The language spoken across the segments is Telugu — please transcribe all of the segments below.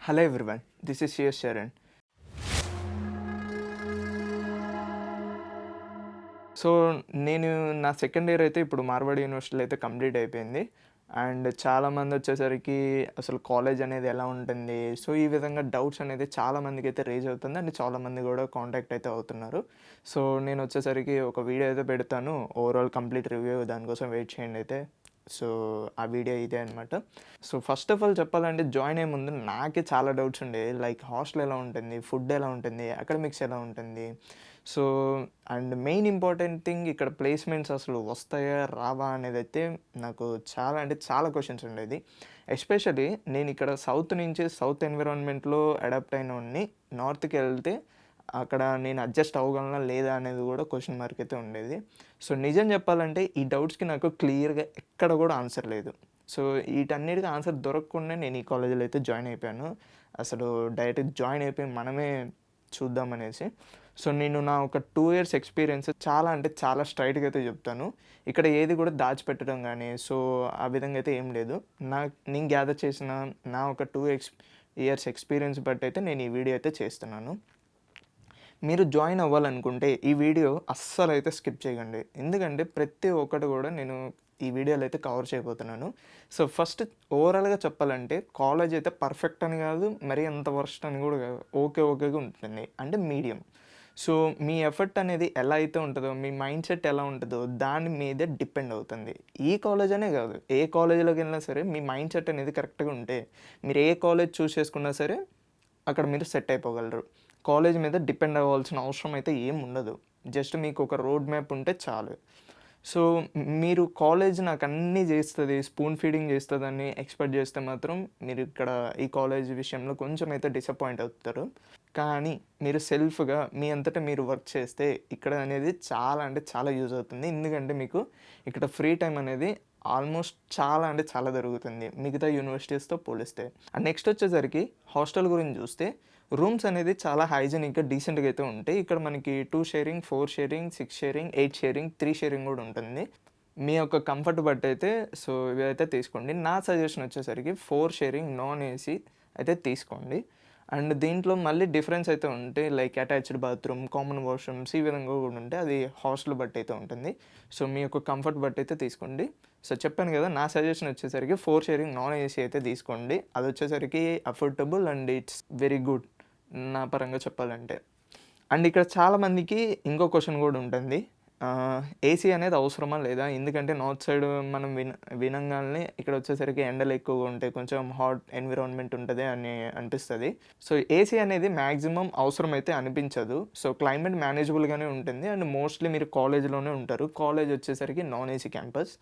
Hello everyone, this is CS Sharan. So నేను నా సెకండ్ ఇయర్ అయితే ఇప్పుడు మార్వాడి యూనివర్సిటీలో అయితే కంప్లీట్ అయిపోయింది. అండ్ చాలామంది వచ్చేసరికి అసలు కాలేజ్ అనేది ఎలా ఉంటుంది, సో ఈ విధంగా డౌట్స్ అనేది చాలామందికి అయితే రేజ్ అవుతుంది అండ్ చాలామంది కూడా కాంటాక్ట్ అయితే అవుతున్నారు. సో నేను వచ్చేసరికి ఒక వీడియో అయితే పెడతాను, ఓవరాల్ కంప్లీట్ రివ్యూ, దానికోసం వెయిట్ చేయండి అయితే. సో ఆ వీడియో ఇదే అనమాట. సో ఫస్ట్ ఆఫ్ ఆల్ చెప్పాలంటే జాయిన్ అయ్యే ముందు నాకే చాలా డౌట్స్ ఉండే, లైక్ హాస్టల్ ఎలా ఉంటుంది, ఫుడ్ ఎలా ఉంటుంది, అకాడమిక్స్ ఎలా ఉంటుంది. So and main important thing ఇక్కడ ప్లేస్మెంట్స్ అసలు వస్తాయా రావా అనేది అయితే నాకు చాలా అంటే చాలా క్వశ్చన్స్ ఉండేది. ఎస్పెషలీ నేను ఇక్కడ సౌత్ నుంచి సౌత్ ఎన్విరాన్మెంట్లో అడాప్ట్ అయిన వాడిని, నార్త్కి వెళ్తే అక్కడ నేను అడ్జస్ట్ అవ్వగలనా లేదా అనేది కూడా క్వశ్చన్ మార్క్ అయితే ఉండేది. సో నిజం చెప్పాలంటే ఈ డౌట్స్కి నాకు క్లియర్గా ఎక్కడ కూడా ఆన్సర్ లేదు. సో వీటన్నిటికీ ఆన్సర్ దొరకకుండా నేను ఈ కాలేజీలో అయితే జాయిన్ అయిపోయాను. అసలు డైరెక్ట్ జాయిన్ అయిపోయి మనమే చూద్దామనేసి. సో నేను నా ఒక 2 ఇయర్స్ ఎక్స్పీరియన్స్ చాలా అంటే చాలా స్ట్రైట్గా అయితే చెప్తాను. ఇక్కడ ఏది కూడా దాచిపెట్టడం కానీ సో ఆ విధంగా అయితే ఏం లేదు. నేను గ్యాదర్ చేసిన నా ఒక 2 ఇయర్స్ ఎక్స్పీరియన్స్ బట్టి అయితే నేను ఈ వీడియో అయితే చేస్తున్నాను. మీరు జాయిన్ అవ్వాలనుకుంటే ఈ వీడియో అస్సలు అయితే స్కిప్ చేయకండి, ఎందుకంటే ప్రతి ఒక్కటి కూడా నేను ఈ వీడియోలో అయితే కవర్ చేయబోతున్నాను. సో ఫస్ట్ ఓవరాల్గా చెప్పాలంటే కాలేజ్ అయితే పర్ఫెక్ట్ అని కాదు, మరీ అంత వర్స్ట్ అని కూడా కాదు, ఓకేగా ఉంటుంది, అంటే మీడియం. సో మీ ఎఫర్ట్ అనేది ఎలా అయితే ఉంటుందో, మీ మైండ్ సెట్ ఎలా ఉంటుందో దాని మీదే డిపెండ్ అవుతుంది. ఈ కాలేజ్ అనే కాదు, ఏ కాలేజీలోకి వెళ్ళినా సరే మీ మైండ్ సెట్ అనేది కరెక్ట్గా ఉంటే మీరు ఏ కాలేజ్ చూస్ చేసుకున్నా సరే అక్కడ మీరు సెట్ అయిపోగలరు. కాలేజ్ మీద డిపెండ్ అవ్వాల్సిన అవసరం అయితే ఏం ఉండదు. జస్ట్ మీకు ఒక రోడ్ మ్యాప్ ఉంటే చాలు. సో మీరు కాలేజ్ నాకు అన్నీ చేస్తుంది, స్పూన్ ఫీడింగ్ చేస్తుందని ఎక్స్పెక్ట్ చేస్తే మాత్రం మీరు ఇక్కడ ఈ కాలేజ్ విషయంలో కొంచెం అయితే డిసప్పాయింట్ అవుతారు. కానీ మీరు సెల్ఫ్గా మీ అంతటా మీరు వర్క్ చేస్తే ఇక్కడ అనేది చాలా అంటే చాలా యూజ్ అవుతుంది. ఎందుకంటే మీకు ఇక్కడ ఫ్రీ టైం అనేది ఆల్మోస్ట్ చాలా అంటే చాలా దొరుకుతుంది మిగతా యూనివర్సిటీస్తో పోలిస్తే. అండ్ నెక్స్ట్ వచ్చేసరికి హాస్టల్ గురించి చూస్తే రూమ్స్ అనేది చాలా హైజీనిక్గా డీసెంట్గా అయితే ఉంటాయి. ఇక్కడ మనకి 2 sharing, 4 sharing, 6 sharing, 8 sharing, 3 sharing కూడా ఉంటుంది. మీ యొక్క కంఫర్ట్ బట్టి అయితే సో ఇవైతే తీసుకోండి. నా సజెషన్ వచ్చేసరికి 4 షేరింగ్ నాన్ ఏసీ అయితే తీసుకోండి. అండ్ దీంట్లో మళ్ళీ డిఫరెన్స్ అయితే ఉంటాయి, like attached bathroom, common washrooms ఈ విధంగా కూడా ఉంటాయి. అది హాస్టల్ బట్టి అయితే ఉంటుంది. సో మీ యొక్క కంఫర్ట్ బట్టి అయితే తీసుకోండి. సో చెప్పాను కదా, నా సజెషన్ వచ్చేసరికి 4 షేరింగ్ నాన్ ఏసీ అయితే తీసుకోండి. అది వచ్చేసరికి affordable and it's very good నా పరంగా చెప్పాలంటే. అండ్ ఇక్కడ చాలామందికి ఇంకో క్వశ్చన్ కూడా ఉంటుంది, ఏసీ అనేది అవసరమా లేదా, ఎందుకంటే నార్త్ సైడ్ మనం వినంగానే ఇక్కడ వచ్చేసరికి ఎండలు ఎక్కువగా ఉంటాయి, కొంచెం హాట్ ఎన్విరాన్మెంట్ ఉంటుంది అని అనిపిస్తుంది. సో ఏసీ అనేది మ్యాక్సిమం అవసరం అయితే అనిపించదు. సో క్లైమేట్ మేనేజబుల్గానే ఉంటుంది. అండ్ మోస్ట్లీ మీరు కాలేజ్లోనే ఉంటారు. కాలేజ్ వచ్చేసరికి నాన్ ఏసీ క్యాంపస్.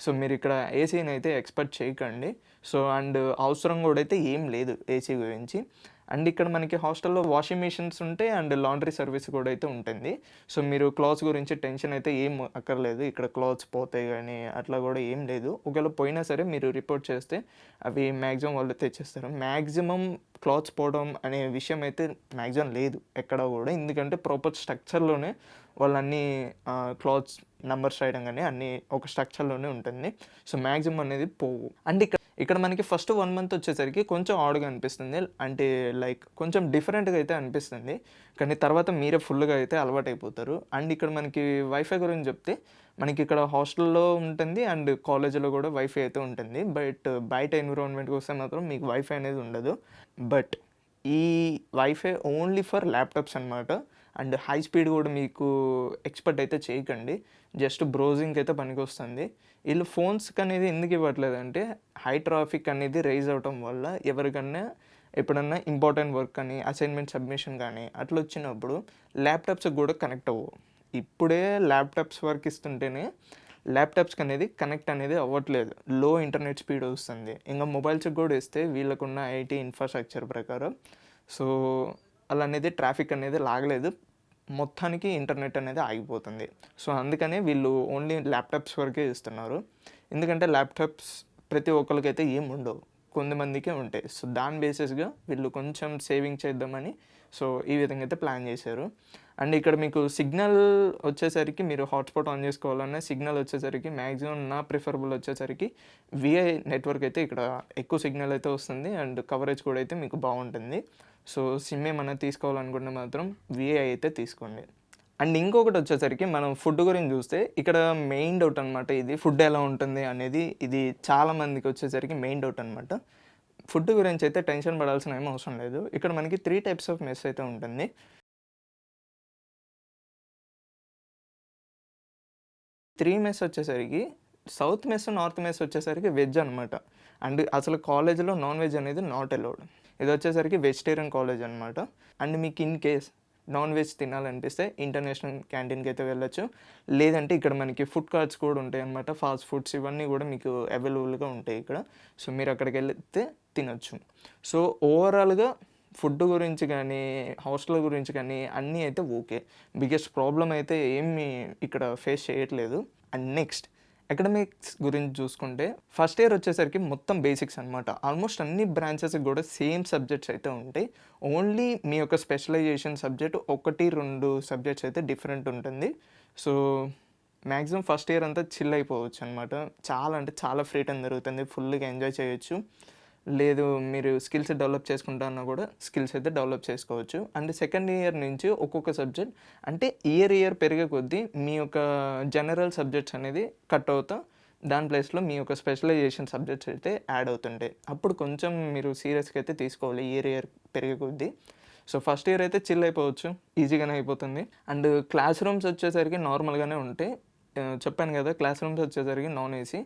సో మీరు ఇక్కడ ఏసీని అయితే ఎక్స్పెక్ట్ చేయకండి. సో అండ్ అవసరం కూడా అయితే ఏం లేదు ఏసీ గురించి. అండ్ ఇక్కడ మనకి హాస్టల్లో వాషింగ్ మిషన్స్ ఉంటాయి అండ్ లాండ్రీ సర్వీస్ కూడా అయితే ఉంటుంది. సో మీరు క్లాత్స్ గురించి టెన్షన్ అయితే ఏం అక్కర్లేదు. ఇక్కడ క్లాత్స్ పోతాయి కానీ అట్లా కూడా ఏం లేదు. ఒకవేళ పోయినా సరే మీరు రిపోర్ట్ చేస్తే అవి మ్యాక్సిమం వాళ్ళు తెచ్చేస్తారు. మ్యాక్సిమం క్లాత్స్ పోవడం అనే విషయం అయితే మ్యాక్సిమం లేదు ఎక్కడ కూడా, ఎందుకంటే ప్రాపర్ స్ట్రక్చర్లోనే వాళ్ళన్నీ క్లాత్స్ నెంబర్స్ రాయడం కానీ అన్నీ ఒక స్ట్రక్చర్లోనే ఉంటుంది. సో మ్యాక్సిమం అనేది పోవు. అండ్ ఇక్కడ మనకి ఫస్ట్ 1 మంత్ వచ్చేసరికి కొంచెం ఆడ్గా అనిపిస్తుంది, అంటే లైక్ కొంచెం డిఫరెంట్గా అయితే అనిపిస్తుంది. కానీ తర్వాత మీరే ఫుల్గా అయితే అలవాటు అయిపోతారు. అండ్ ఇక్కడ మనకి వైఫై గురించి చెప్తే మనకి ఇక్కడ హాస్టల్లో ఉంటుంది అండ్ కాలేజీలో కూడా వైఫై అయితే ఉంటుంది. బట్ బయట ఎన్విరాన్మెంట్కి వస్తే మాత్రం మీకు వైఫై అనేది ఉండదు. బట్ ఈ వైఫై ఓన్లీ ఫర్ ల్యాప్టాప్స్ అనమాట. అండ్ హై స్పీడ్ కూడా మీకు ఎక్స్పెక్ట్ అయితే చేయకండి, జస్ట్ బ్రౌజింగ్కి అయితే పనికి వస్తుంది. వీళ్ళు ఫోన్స్కి అనేది ఎందుకు ఇవ్వట్లేదంటే హై ట్రాఫిక్ అనేది రైజ్ అవటం వల్ల ఎవరికన్నా ఎప్పుడన్నా ఇంపార్టెంట్ వర్క్ అని అసైన్మెంట్ సబ్మిషన్ కానీ అట్లా వచ్చినప్పుడు ల్యాప్టాప్స్కి కూడా కనెక్ట్ అవ్వవు. ఇప్పుడే ల్యాప్టాప్స్ వర్క్ ఇస్తుంటేనే ల్యాప్టాప్స్కి అనేది కనెక్ట్ అనేది అవ్వట్లేదు, లో ఇంటర్నెట్ స్పీడ్ వస్తుంది. ఇంకా మొబైల్స్కి కూడా ఇస్తే వీళ్ళకున్న ఐటీ ఇన్ఫ్రాస్ట్రక్చర్ ప్రకారం సో అలా అనేది ట్రాఫిక్ అనేది లాగలేదు, మొత్తానికి ఇంటర్నెట్ అనేది ఆగిపోతుంది. సో అందుకనే వీళ్ళు ఓన్లీ ల్యాప్టాప్స్ వరకే ఇస్తున్నారు. ఎందుకంటే ల్యాప్టాప్స్ ప్రతి ఒక్కరికైతే ఏం ఉండవు, కొంతమందికే ఉంటాయి. సో దాని బేసిస్గా వీళ్ళు కొంచెం సేవింగ్ చేద్దామని సో ఈ విధంగా అయితే ప్లాన్ చేశారు. అండ్ ఇక్కడ మీకు సిగ్నల్ వచ్చేసరికి మీరు హాట్స్పాట్ ఆన్ చేసుకోవాలన్నా సిగ్నల్ వచ్చేసరికి మ్యాక్సిమం నా ప్రిఫరబుల్ వచ్చేసరికి విఐ నెట్వర్క్ అయితే ఇక్కడ ఎక్కువ సిగ్నల్ అయితే వస్తుంది అండ్ కవరేజ్ కూడా అయితే మీకు బాగుంటుంది. సో సిమ్ ఏమన్నా తీసుకోవాలనుకుంటే మాత్రం విఐ అయితే తీసుకోండి. అండ్ ఇంకొకటి వచ్చేసరికి మనం ఫుడ్ గురించి చూస్తే ఇక్కడ మెయిన్ డౌట్ అనమాట. ఇది ఫుడ్ ఎలా ఉంటుంది అనేది ఇది చాలామందికి వచ్చేసరికి మెయిన్ డౌట్ అనమాట. ఫుడ్ గురించి అయితే టెన్షన్ పడాల్సిన ఏం అవసరం లేదు. ఇక్కడ మనకి 3 టైప్స్ ఆఫ్ మెస్ అయితే ఉంటుంది. 3 మెస్ వచ్చేసరికి సౌత్ మెస్, నార్త్ మెస్ వచ్చేసరికి వెజ్ అనమాట. అండ్ అసలు కాలేజ్‌లో నాన్ వెజ్ అనేది నాట్ అలౌడ్. ఇది వచ్చేసరికి వెజిటేరియన్ కాలేజ్ అనమాట. అండ్ మీకు ఇన్ కేస్ నాన్ వెజ్ తినాలనిపిస్తే ఇంటర్నేషనల్ క్యాంటీన్‌కి అయితే వెళ్ళొచ్చు. లేదంటే ఇక్కడ మనకి ఫుడ్ కార్ట్స్ కూడా ఉంటాయి అనమాట. ఫాస్ట్ ఫుడ్స్ ఇవన్నీ కూడా మీకు అవైలబుల్‌గా ఉంటాయి ఇక్కడ. సో మీరు అక్కడికి వెళ్తే తినొచ్చు. సో ఓవరాల్‌గా ఫుడ్ గురించి కానీ, హాస్టల్ గురించి కానీ అన్నీ అయితే ఓకే. బిగ్గెస్ట్ ప్రాబ్లమ్ అయితే ఏమీ ఇక్కడ ఫేస్ చేయట్లేదు. అండ్ నెక్స్ట్ అకాడమిక్స్ గురించి చూసుకుంటే ఫస్ట్ ఇయర్ వచ్చేసరికి మొత్తం బేసిక్స్ అనమాట. ఆల్మోస్ట్ అన్ని బ్రాంచెస్కి కూడా సేమ్ సబ్జెక్ట్స్ అయితే ఉంటాయి. ఓన్లీ మీ యొక్క స్పెషలైజేషన్ సబ్జెక్ట్ 1, 2 సబ్జెక్ట్స్ అయితే డిఫరెంట్ ఉంటుంది. సో మ్యాక్సిమం ఫస్ట్ ఇయర్ అంతా చిల్ అయిపోవచ్చు అనమాట. చాలా అంటే చాలా ఫ్రీ టైం దొరుకుతుంది. ఫుల్గా ఎంజాయ్ చేయొచ్చు. లేదు మీరు స్కిల్స్ డెవలప్ చేసుకుంటా అన్నా కూడా స్కిల్స్ అయితే డెవలప్ చేసుకోవచ్చు. అండ్ సెకండ్ ఇయర్ నుంచి ఒక్కొక్క సబ్జెక్ట్ అంటే ఇయర్ పెరిగే కొద్దీ మీ యొక్క జనరల్ సబ్జెక్ట్స్ అనేది కట్ అవుతా దాని ప్లేస్లో మీ యొక్క స్పెషలైజేషన్ సబ్జెక్ట్స్ అయితే యాడ్ అవుతుంటాయి. అప్పుడు కొంచెం మీరు సీరియస్గా అయితే తీసుకోవాలి ఇయర్ పెరిగే కొద్దీ. సో ఫస్ట్ ఇయర్ అయితే చిల్ అయిపోవచ్చు, ఈజీగానే అయిపోతుంది. అండ్ క్లాస్ రూమ్స్ వచ్చేసరికి నార్మల్గానే ఉంటాయి. చెప్పాను కదా క్లాస్ రూమ్స్ వచ్చేసరికి నాన్ ఏసీ,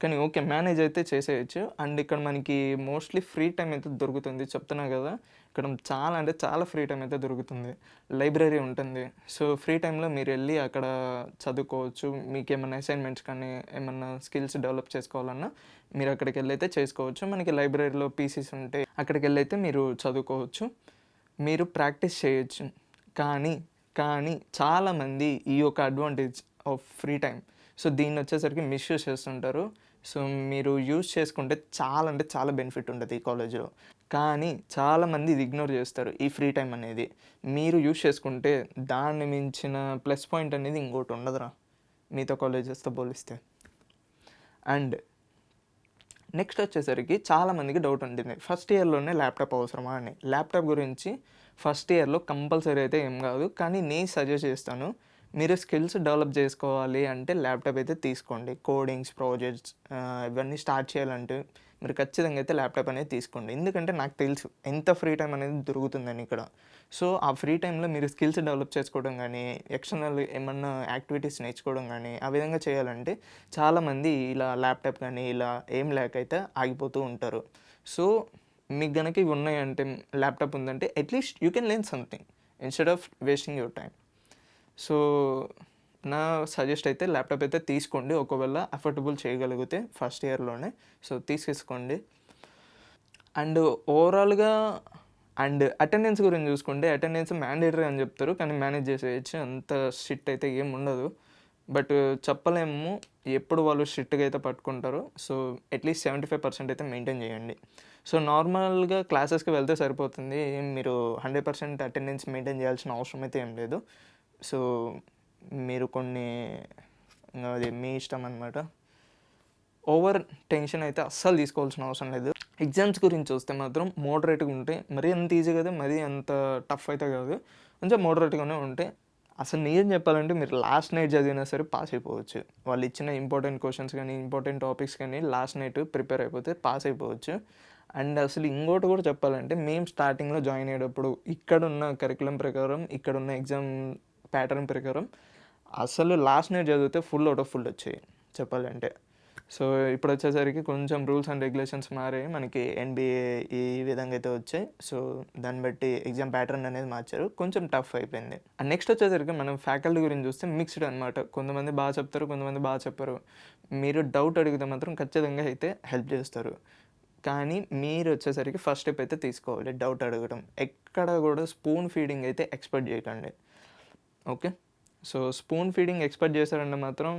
కానీ ఓకే మేనేజ్ అయితే చేసేయచ్చు. అండ్ ఇక్కడ మనకి మోస్ట్లీ ఫ్రీ టైం అయితే దొరుకుతుంది. చెప్తున్నా కదా ఇక్కడ చాలా అంటే చాలా ఫ్రీ టైం అయితే దొరుకుతుంది. లైబ్రరీ ఉంటుంది. సో ఫ్రీ టైంలో మీరు వెళ్ళి అక్కడ చదువుకోవచ్చు. మీకు ఏమన్నా అసైన్మెంట్స్ కానీ ఏమన్నా స్కిల్స్ డెవలప్ చేసుకోవాలన్నా మీరు అక్కడికి వెళ్ళి అయితే చేసుకోవచ్చు. మనకి లైబ్రరీలో పీసీస్ ఉంటాయి, అక్కడికి వెళ్ళి అయితే మీరు చదువుకోవచ్చు, మీరు ప్రాక్టీస్ చేయొచ్చు. కానీ చాలామంది ఈ యొక్క advantage of free time so దీన్ని వచ్చేసరికి మిస్యూజ్ చేస్తుంటారు. సో మీరు యూజ్ చేసుకుంటే చాలా అంటే చాలా బెనిఫిట్ ఉంటుంది ఈ కాలేజ్లో. కానీ చాలామంది ఇది ఇగ్నోర్ చేస్తారు ఈ ఫ్రీ టైం అనేది. మీరు యూజ్ చేసుకుంటే దాన్ని మించిన ప్లస్ పాయింట్ అనేది ఇంకోటి ఉండదురా మిగతా కాలేజెస్తో పోలిస్తే. అండ్ నెక్స్ట్ వచ్చేసరికి చాలామందికి డౌట్ ఉంటుంది ఫస్ట్ ఇయర్లోనే ల్యాప్టాప్ అవసరమా అని. ల్యాప్టాప్ గురించి ఫస్ట్ ఇయర్లో కంపల్సరీ అయితే ఏం కాదు, కానీ నేను సజెస్ట్ చేస్తాను మీరు స్కిల్స్ డెవలప్ చేసుకోవాలి అంటే ల్యాప్టాప్ అయితే తీసుకోండి. కోడింగ్స్, ప్రాజెక్ట్స్ ఇవన్నీ స్టార్ట్ చేయాలంటే మీరు ఖచ్చితంగా అయితే ల్యాప్టాప్ అనేది తీసుకోండి. ఎందుకంటే నాకు తెలుసు ఎంత ఫ్రీ టైం అనేది దొరుకుతుందని ఇక్కడ. సో ఆ ఫ్రీ టైంలో మీరు స్కిల్స్ డెవలప్ చేసుకోవడం కానీ, ఎక్స్టర్నల్ ఏమన్నా యాక్టివిటీస్ నేర్చుకోవడం కానీ ఆ విధంగా చేయాలంటే చాలామంది ఇలా ల్యాప్టాప్ కానీ ఇలా ఏం లేకైతే ఆగిపోతూ ఉంటారు. సో మీకు కనుక ఇవి ఉన్నాయంటే ల్యాప్టాప్ ఉందంటే at least you can learn something instead of wasting your time. So నా సజెస్ట్ అయితే ల్యాప్టాప్ అయితే తీసుకోండి, ఒకవేళ అఫోర్డబుల్ చేయగలిగితే ఫస్ట్ ఇయర్లోనే. సో తీసేసుకోండి. అండ్ ఓవరాల్గా అండ్ అటెండెన్స్ గురించి చూసుకుంటే అటెండెన్స్ మ్యాండేటరీ అని చెప్తారు, కానీ మేనేజ్ చేసేయచ్చు. అంత స్ట్రిక్ట్ అయితే ఏం ఉండదు. బట్ చెప్పలేము ఎప్పుడు వాళ్ళు స్ట్రిక్ట్గా అయితే పట్టుకుంటారు. సో అట్లీస్ట్ 75% అయితే మెయింటైన్ చేయండి. సో నార్మల్గా క్లాసెస్కి వెళ్తే సరిపోతుంది. మీరు 100% అటెండెన్స్ మెయింటైన్ చేయాల్సిన అవసరం అయితే ఏం లేదు. సో మీరు కొన్ని అది మీ ఇష్టం అనమాట. ఓవర్ టెన్షన్ అయితే అస్సలు తీసుకోవాల్సిన అవసరం లేదు. ఎగ్జామ్స్ గురించి చూస్తే మాత్రం మోడరేట్గా ఉంటే మరీ అంత ఈజీ కదా, మరీ అంత టఫ్ అయితే కాదు, కొంచెం మోడరేట్గానే ఉంటే అసలు నిజం చెప్పాలంటే మీరు లాస్ట్ నైట్ చదివినా సరే పాస్ అయిపోవచ్చు. వాళ్ళు ఇచ్చిన ఇంపార్టెంట్ క్వశ్చన్స్ కానీ ఇంపార్టెంట్ టాపిక్స్ కానీ లాస్ట్ నైట్ ప్రిపేర్ అయిపోతే పాస్ అయిపోవచ్చు. అండ్ అసలు ఇంకోటి కూడా చెప్పాలంటే మేము స్టార్టింగ్లో జాయిన్ అయ్యేటప్పుడు ఇక్కడున్న కరికులం ప్రకారం ఇక్కడున్న ఎగ్జామ్ ప్యాటర్న్ ప్రకారం అసలు లాస్ట్ నైట్ చదివితే ఫుల్ అవుట్ ఆఫ్ ఫుల్ వచ్చాయి చెప్పాలంటే. సో ఇప్పుడు వచ్చేసరికి కొంచెం రూల్స్ అండ్ రెగ్యులేషన్స్ మారాయి, మనకి ఎన్బిఏ ఈ విధంగా అయితే వచ్చాయి. సో దాన్ని బట్టి ఎగ్జామ్ ప్యాటర్న్ అనేది మార్చారు, కొంచెం టఫ్ అయిపోయింది. అండ్ నెక్స్ట్ వచ్చేసరికి మనం ఫ్యాకల్టీ గురించి చూస్తే మిక్స్డ్ అనమాట. కొంతమంది బాగా చెప్తారు, కొంతమంది బాగా చెప్పరు. మీరు డౌట్ అడిగితే మాత్రం ఖచ్చితంగా అయితే హెల్ప్ చేస్తారు. కానీ మీరు వచ్చేసరికి ఫస్ట్ స్టెప్ అయితే తీసుకోవాలి, డౌట్ అడగడం. ఎక్కడ కూడా స్పూన్ ఫీడింగ్ అయితే ఎక్స్పెక్ట్ చేయకండి, okay? So spoon feeding expect చేశారంటే మాత్రం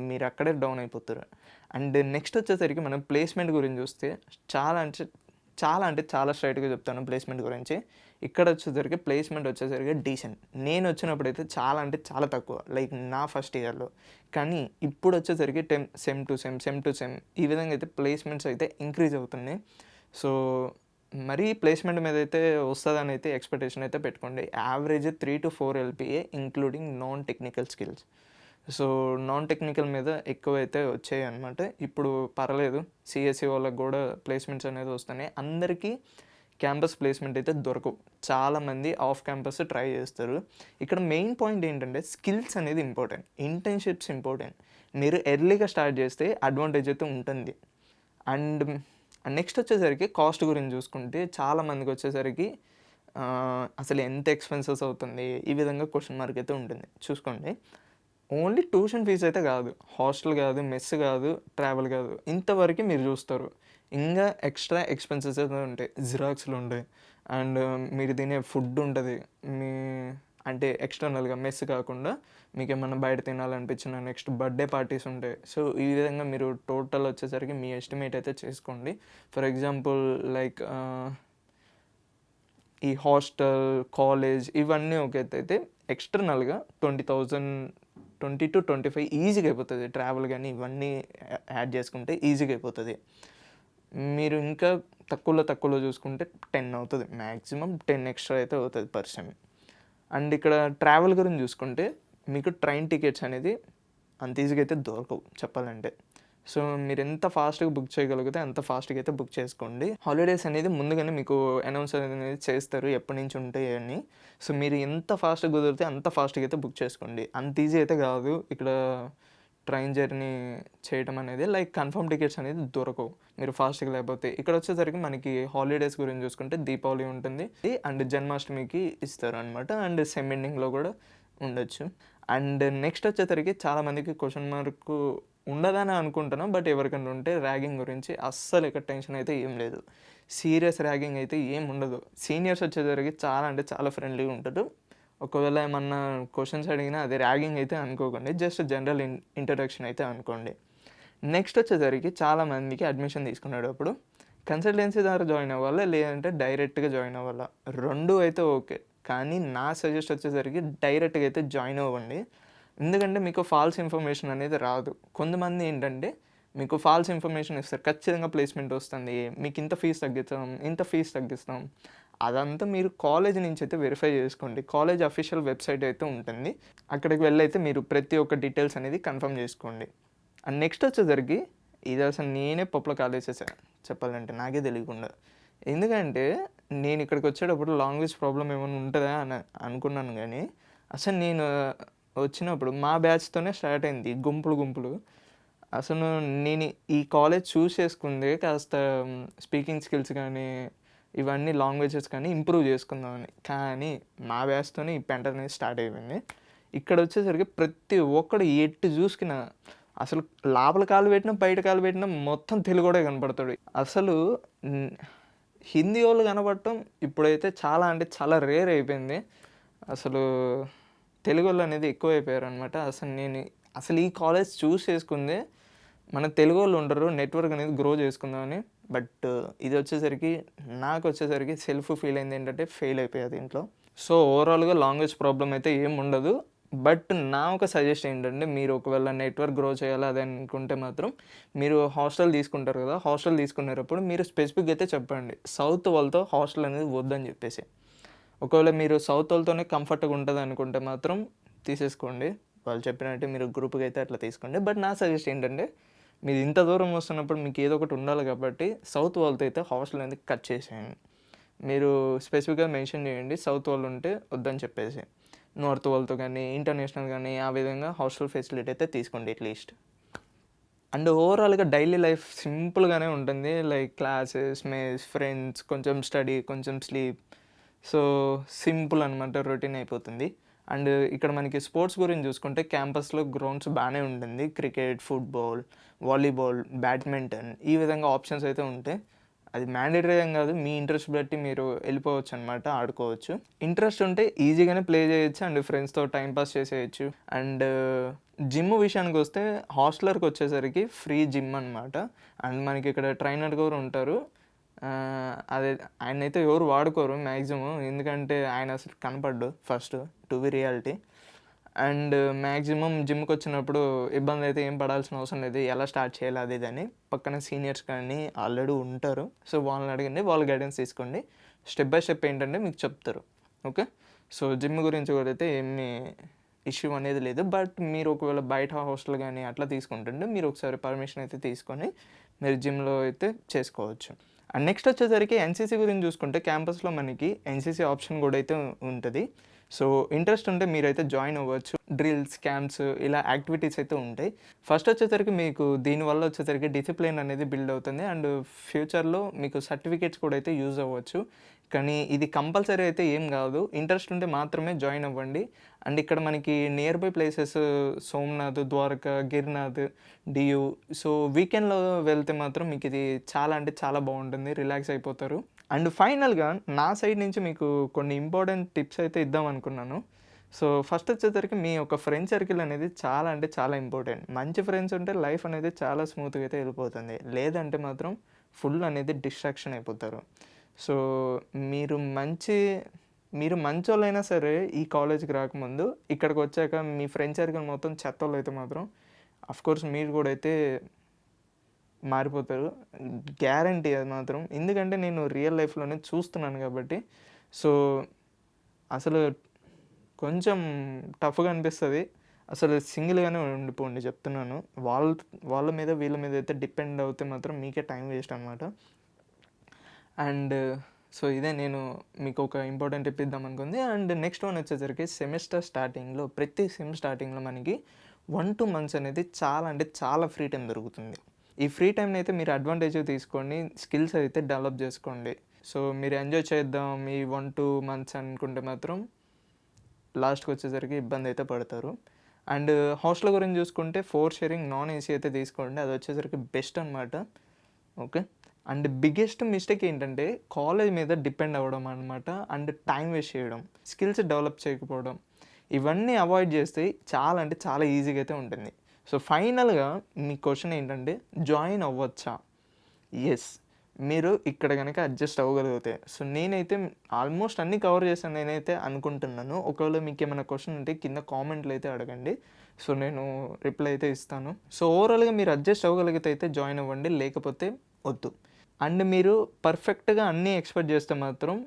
మీరు అక్కడే డౌన్ అయిపోతారు. అండ్ నెక్స్ట్ వచ్చేసరికి మనం ప్లేస్మెంట్ గురించి చూస్తే చాలా అంటే చాలా అంటే చాలా స్ట్రైట్‌గా చెప్తాను ప్లేస్‌మెంట్ గురించి. ఇక్కడ వచ్చేసరికి ప్లేస్‌మెంట్ వచ్చేసరికి డీసెంట్. నేను వచ్చినప్పుడైతే చాలా అంటే చాలా తక్కువ. లైక్ నా ఫస్ట్ ఇయర్‌లో. కానీ ఇప్పుడు వచ్చేసరికి sem two sem, sem two sem ఈ విధంగా అయితే ప్లేస్‌మెంట్స్ అయితే ఇంక్రీజ్ అవుతున్నాయి. సో, మరీ ప్లేస్‌మెంట్ మీద అయితే వస్తదని అయితే ఎక్స్‌పెక్టేషన్ అయితే పెట్టుకోండి. Average 3-4 LPA including non technical skills. So, non technical మీద ఎక్కువైతే వచ్చాయన్నమాట. ఇప్పుడు పర్లేదు. సీఎస్‌ఈ వాళ్ళకి గూడా ప్లేస్‌మెంట్స్ అనేది వస్తున్నాయి. అందరికీ క్యాంపస్ ప్లేస్‌మెంట్ అయితే దొరకవు. చాలామంది ఆఫ్ క్యాంపస్ ట్రై చేస్తారు. ఇక్కడ మెయిన్ పాయింట్ ఏంటంటే స్కిల్స్ అనేది ఇంపార్టెంట్. Internships important. మీరు ఎర్లీగా స్టార్ట్ చేస్తే అడ్వాంటేజ్ అయితే ఉంటుంది. అండ్ నెక్స్ట్ వచ్చేసరికి కాస్ట్ గురించి చూసుకుంటే చాలామందికి వచ్చేసరికి అసలు ఎంత ఎక్స్‌పెన్సెస్ అవుతుంది? ఈ విధంగా క్వెషన్ మార్క్ అయితే ఉంటుంది. చూసుకోండి. ఓన్లీ ట్యూషన్ ఫీజ్ అయితే కాదు. హాస్టల్ కాదు, మెస్ కాదు, ట్రావెల్ కాదు. ఇంతవరకే మీరు చూస్తారు. ఇంగా ఎక్స్‌ట్రా ఎక్స్‌పెన్సెస్ అయితే ఉంటాయి. జిరాక్స్‌లు ఉంటాయి. అండ్ మీరు తినే ఫుడ్ ఉంటది. మీ అంటే ఎక్స్‌టర్నల్‌గా మెస్ కాకుండా మీకేమన్నా బయట తినాలనిపించిన నెక్స్ట్ బర్త్‌డే పార్టీస్ ఉంటాయి. సో, ఈ విధంగా మీరు టోటల్ వచ్చేసరికి మీ ఎస్టిమేట్ అయితే చేసుకోండి. ఫర్ ఎగ్జాంపుల్ లైక్ ఈ హాస్టల్, కాలేజ్ ఇవన్నీ ఒక ఎత్తైతే ఎక్స్‌టర్నల్‌గా 20,000 20-25 ఈజీగా అయిపోతది. ట్రావెల్ గానీ ఇవన్నీ యాడ్ చేసుకుంటే ఈజీగా అయిపోతది. మీరు ఇంకా తక్కువలో చూసుకుంటే 10 అవుతది. మాక్సిమం 10 ఎక్స్‌ట్రా అయితే అవుతది పర్ సెమ్. అండ్ ఇక్కడ ట్రావెల్ గురించి చూసుకుంటే మీకు ట్రైన్ టికెట్స్ అనేది అంత ఈజీగా అయితే దొరకవు చెప్పాలంటే. సో, మీరెంత ఫాస్ట్‌గా బుక్ చేయగలిగితే అంత ఫాస్ట్‌గా అయితే బుక్ చేసుకోండి. హాలిడేస్ అనేది ముందుగానే మీకు అనౌన్స్ అనేది చేస్తారు ఎప్పటి నుంచి ఉంటాయి అని. సో, మీరు ఎంత ఫాస్ట్‌గా కుదిరితే అంత ఫాస్ట్‌గా అయితే బుక్ చేసుకోండి. అంత ఈజీ అయితే కాదు ఇక్కడ ట్రైన్ జర్నీ చేయడం అనేది. లైక్ కన్ఫర్మ్ టికెట్స్ అనేది దొరకవు మీరు ఫాస్ట్‌గా లేకపోతే. ఇక్కడ వచ్చేసరికి మనకి హాలిడేస్ గురించి చూసుకుంటే దీపావళి ఉంటుంది అండ్ జన్మాష్టమికి ఇస్తారనమాట. అండ్ సెమ్ ఎండింగ్‌లో కూడా ఉండొచ్చు. అండ్ నెక్స్ట్ వచ్చేసరికి చాలామందికి క్వెషన్ మార్క్ ఉండదని అనుకుంటున్నాం. బట్ ఎవరికైనా ఉంటే ర్యాగింగ్ గురించి అస్సలు ఇక్కడ టెన్షన్ అయితే ఏం లేదు. సీరియస్ ర్యాగింగ్ అయితే ఏం ఉండదు. సీనియర్స్ వచ్చేసరికి చాలా అంటే చాలా ఫ్రెండ్లీగా ఉంటారు. ఒకవేళ ఏమన్నా క్వెషన్స్ అడిగినా అది ర్యాగింగ్ అయితే అనుకోకండి. జస్ట్ జనరల్ ఇంట్రడక్షన్ అయితే అనుకోండి. నెక్స్ట్ వచ్చేసరికి చాలామందికి అడ్మిషన్ తీసుకునేటప్పుడు కన్సల్టెన్సీ ద్వారా జాయిన్ అవ్వాలా? లేదంటే డైరెక్ట్‌గా జాయిన్ అవ్వాలా? 2 అయితే ఓకే. కానీ నా సజెస్ట్ వచ్చేసరికి డైరెక్ట్‌గా అయితే జాయిన్ అవ్వండి. ఎందుకంటే మీకు ఫాల్స్ ఇన్ఫర్మేషన్ అనేది రాదు. కొంతమంది ఏంటంటే మీకు ఫాల్స్ ఇన్ఫర్మేషన్ ఇస్తారు. ఖచ్చితంగా ప్లేస్‌మెంట్ వస్తుంది. మీకు ఇంత ఫీజ్ తగ్గిస్తాం, ఇంత ఫీజ్ తగ్గిస్తాం. అదంతా మీరు కాలేజ్ నుంచి అయితే వెరిఫై చేసుకోండి. కాలేజ్ అఫీషియల్ వెబ్‌సైట్ అయితే ఉంటుంది. అక్కడికి వెళ్ళైతే మీరు ప్రతి ఒక్క డీటెయిల్స్ అనేది కన్ఫర్మ్ చేసుకోండి. అండ్ నెక్స్ట్ వచ్చేసరికి ఇది అసలు నేనే పప్పులో కాలేసేసా చెప్పాలంటే నాకే తెలియకుండా. ఎందుకంటే నేను ఇక్కడికి వచ్చేటప్పుడు లాంగ్వేజ్ ప్రాబ్లమ్ ఏమైనా ఉంటదా అని అనుకున్నాను గానీ, అసలు నేను వచ్చినప్పుడు మా బ్యాచ్‌తోనే స్టార్ట్ అయింది గుంపులు. అసలు నేను ఈ కాలేజ్ చూస్ చేసుకుందే కాస్త స్పీకింగ్ స్కిల్స్ కానీ, ఇవన్నీ లాంగ్వేజెస్ కానీ ఇంప్రూవ్ చేసుకుందామని. కానీ మా బ్యాచ్‌తోనే ఈ పెంట అనేది స్టార్ట్ అయిపోయింది. ఇక్కడ వచ్చేసరికి ప్రతి ఒక్కడు ఎటు చూసుకున్నా అసలు లోపల కాలు పెట్టినా, బయట కాలు పెట్టినా మొత్తం తెలుగోడే కనపడతాడు. అసలు హిందీ వాళ్ళు కనపడటం ఇప్పుడైతే చాలా అంటే చాలా రేర్ అయిపోయింది. అసలు తెలుగోళ్ళు అనేది ఎక్కువైపోయారనమాట. అసలు ఈ కాలేజ్ చూస్ చేసుకుందే మన తెలుగోళ్ళు ఉండరు నెట్వర్క్ అనేది గ్రో చేసుకుందామని. బట్ ఇది వచ్చేసరికి నాకు వచ్చేసరికి సెల్ఫ్ ఫీల్ అయింది ఏంటంటే ఫెయిల్ అయిపోయా దీంట్లో. సో, ఓవరాల్‌గా లాంగ్వేజ్ ప్రాబ్లమ్ అయితే ఏం ఉండదు. బట్ నా ఒక సజెషన్ ఏంటంటే మీరు ఒకవేళ నెట్వర్క్ గ్రో చేయాలి అది అనుకుంటే మాత్రం మీరు హాస్టల్ తీసుకుంటారు కదా! హాస్టల్ తీసుకునేటప్పుడు మీరు స్పెసిఫిక్‌గా అయితే చెప్పండి. సౌత్ వాళ్ళతో హాస్టల్ అనేది వద్దని చెప్పేసి. ఒకవేళ మీరు సౌత్ వాళ్ళతోనే కంఫర్ట్‌గా ఉంటది అనుకుంటే మాత్రం తీసేసుకోండి. వాళ్ళు చెప్పినట్టే మీరు గ్రూప్‌గా అయితే అట్లా తీసుకోండి. బట్ నా సజెషన్ ఏంటంటే మీరు ఇంత దూరం వస్తున్నప్పుడు మీకు ఏదో ఒకటి ఉండాలి కాబట్టి సౌత్ వాళ్ళతో అయితే హాస్టల్ అనేది కట్ చేసేయండి. మీరు స్పెసిఫిక్‌గా మెన్షన్ చేయండి సౌత్ వాళ్ళు ఉంటే వద్దని చెప్పేసి. నార్త్ వాళ్ళతో కానీ, ఇంటర్నేషనల్ కానీ ఆ విధంగా హాస్టల్ ఫెసిలిటీ అయితే తీసుకోండి అట్‌లీస్ట్. అండ్ ఓవరాల్‌గా డైలీ లైఫ్ సింపుల్‌గానే ఉంటుంది. లైక్ క్లాసెస్, మెస్, ఫ్రెండ్స్, కొంచెం స్టడీ, కొంచెం స్లీప్. సో, సింపుల్ అనమాట రొటీన్ అయిపోతుంది. అండ్ ఇక్కడ మనకి స్పోర్ట్స్ గురించి చూసుకుంటే క్యాంపస్‌లో గ్రౌండ్స్ బానే ఉంటుంది. క్రికెట్, ఫుట్‌బాల్, వాలీబాల్, బ్యాడ్మింటన్ ఈ విధంగా ఆప్షన్స్ అయితే ఉంటాయి. అది మ్యాండేటరీ ఏం కాదు. మీ ఇంట్రెస్ట్ బట్టి మీరు వెళ్ళిపోవచ్చనమాట. ఆడుకోవచ్చు. ఇంట్రెస్ట్ ఉంటే ఈజీగానే ప్లే చేయొచ్చు అండ్ ఫ్రెండ్స్‌తో టైమ్ పాస్ చేసేయొచ్చు. అండ్ జిమ్ విషయానికొస్తే హాస్టలర్‌కి వచ్చేసరికి ఫ్రీ జిమ్ అనమాట. అండ్ మనకి ఇక్కడ ట్రైనర్ కూడా ఉంటారు. అదే ఆయనైతే ఎవరు వాడుకోరు మ్యాక్సిమం. ఎందుకంటే ఆయన అసలు కనపడ్డు first to be reality. And maximum జిమ్‌కొచ్చినప్పుడు ఇబ్బందయితే ఏం పడాల్సిన అవసరం లేదు. ఎలా స్టార్ట్ చేయాలి అది ఇది అని. పక్కన సీనియర్స్ కానీ ఆల్రెడీ ఉంటారు. సో వాళ్ళని అడగండి. వాళ్ళ గైడెన్స్ తీసుకోండి. స్టెప్ బై స్టెప్ ఏంటంటే మీకు చెప్తారు. ఓకే. సో జిమ్ గురించి కూడా అయితే ఏమీ ఇష్యూ అనేది లేదు. బట్ మీరు ఒకవేళ బయట హాస్టల్ గానీ అట్లా తీసుకుంటుంటే మీరు ఒకసారి పర్మిషన్ అయితే తీసుకొని మీరు జిమ్‌లో అయితే చేసుకోవచ్చు. అండ్ నెక్స్ట్ వచ్చేసరికి ఎన్‌సీసీ గురించి చూసుకుంటే క్యాంపస్‌లో మనకి ఎన్‌సీసీ ఆప్షన్ కూడా అయితే ఉంటది. సో ఇంట్రెస్ట్ ఉంటే మీరైతే జాయిన్ అవ్వచ్చు. డ్రిల్స్, క్యాంప్స్ ఇలా యాక్టివిటీస్ అయితే ఉంటాయి. ఫస్ట్ వచ్చేసరికి మీకు దీనివల్ల వచ్చేసరికి డిసిప్లిన్ అనేది బిల్డ్ అవుతుంది. అండ్ ఫ్యూచర్‌లో మీకు సర్టిఫికేట్స్ కూడా అయితే యూజ్ అవ్వచ్చు. కానీ ఇది కంపల్సరీ అయితే ఏం కాదు. ఇంట్రెస్ట్ ఉంటే మాత్రమే జాయిన్ అవ్వండి. అండ్ ఇక్కడ మనకి near by places Somnath, Dwarka, Girinath, Diu. So వీకెండ్‌లో వెళ్తే మాత్రం మీకు ఇది చాలా అంటే చాలా బాగుంటుంది. రిలాక్స్ అయిపోతారు. అండ్ ఫైనల్‌గా నా సైడ్ నుంచి మీకు కొన్ని ఇంపార్టెంట్ టిప్స్ అయితే ఇద్దాం అనుకున్నాను. సో ఫస్ట్ వచ్చేసరికి మీ యొక్క ఫ్రెండ్ సర్కిల్ అనేది చాలా అంటే చాలా ఇంపార్టెంట్. మంచి ఫ్రెండ్స్ ఉంటే లైఫ్ అనేది చాలా స్మూత్‌గా అయితే వెళ్ళిపోతుంది. లేదంటే మాత్రం ఫుల్ అనేది డిస్ట్రాక్షన్ అయిపోతారు. సో మీరు మీరు మంచోళ్ళైనా సరే ఈ కాలేజ్‌కి రాకముందు ఇక్కడికి వచ్చాక మీ ఫ్రెండ్ సర్కిల్ మొత్తం చెత్తోళ్ళైతే మాత్రం ఆఫ్‌కోర్స్ మీరు కూడా అయితే మారిపోతారు. గ్యారంటీ అది మాత్రం. ఎందుకంటే నేను రియల్ లైఫ్‌లోనే చూస్తున్నాను కాబట్టి. సో అసలు కొంచెం టఫ్‌గా అనిపిస్తది. అసలు సింగిల్‌గానే ఉండిపోండి చెప్తున్నాను. వాళ్ళ మీద వీళ్ళ మీద అయితే డిపెండ్ అవుతే మాత్రం మీకే టైం వేస్ట్ అనమాట. అండ్ సో ఇదే నేను మీకు ఒక ఇంపార్టెంట్ టిప్ ఇద్దాం అనుకుంది. అండ్ నెక్స్ట్ వన్ వచ్చేసరికి సెమిస్టర్ స్టార్టింగ్‌లో ప్రతి సెమ్ స్టార్టింగ్‌లో మనకి 1-2 మంత్స్ అనేది చాలా అంటే చాలా ఫ్రీ టైం దొరుకుతుంది. ఈ ఫ్రీ టైమ్‌ని అయితే మీరు అడ్వాంటేజ్‌గా తీసుకొని స్కిల్స్ అయితే డెవలప్ చేసుకోండి. సో మీరు ఎంజాయ్ చేద్దాం ఈ 1-2 మంత్స్ అనుకుంటే మాత్రం లాస్ట్‌కి వచ్చేసరికి ఇబ్బంది అయితే పడతారు. అండ్ హాస్టల్ గురించి చూసుకుంటే 4 షేరింగ్ నాన్ ఏసీ అయితే తీసుకోండి. అది వచ్చేసరికి బెస్ట్ అనమాట. ఓకే. అండ్ బిగ్గెస్ట్ మిస్టేక్ ఏంటంటే కాలేజ్ మీద డిపెండ్ అవ్వడం అనమాట. అండ్ టైం వేస్ట్ చేయడం, స్కిల్స్ డెవలప్ చేయకపోవడం, ఇవన్నీ అవాయిడ్ చేస్తే చాలా అంటే చాలా ఈజీగా అయితే ఉంటుంది. సో ఫైనల్‌గా మీ క్వెషన్ ఏంటంటే జాయిన్ అవ్వచ్చా? యెస్. మీరు ఇక్కడ గనక అడ్జస్ట్ అవ్వగలిగితే. సో నేనైతే ఆల్మోస్ట్ అన్నీ కవర్ చేశాను నేనైతే అనుకుంటున్నాను. ఒకవేళ మీకేమైనా క్వెషన్ ఉంటే కింద కామెంట్‌లో అయితే అడగండి. సో నేను రిప్లై అయితే ఇస్తాను. సో ఓవరాల్‌గా మీరు అడ్జస్ట్ అవ్వగలిగితే అయితే జాయిన్ అవ్వండి. లేకపోతే వద్దు. అండ్ మీరు పర్ఫెక్ట్‌గా అన్నీ ఎక్స్‌పెక్ట్ చేస్తే మాత్రం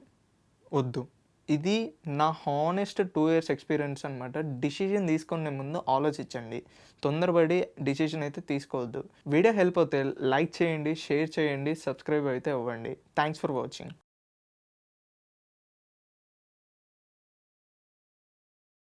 వద్దు. ఇది నా హానెస్ట్ 2 ఇయర్స్ ఎక్స్‌పీరియన్స్ అనమాట. డిసిషన్ తీసుకునే ముందు ఆలోచించండి. తొందరపడి డిసిషన్ అయితే తీసుకోవద్దు. వీడియో హెల్ప్ అవుతే లైక్ చేయండి, షేర్ చేయండి, సబ్స్క్రైబ్ అయితే అవ్వండి. Thanks for watching.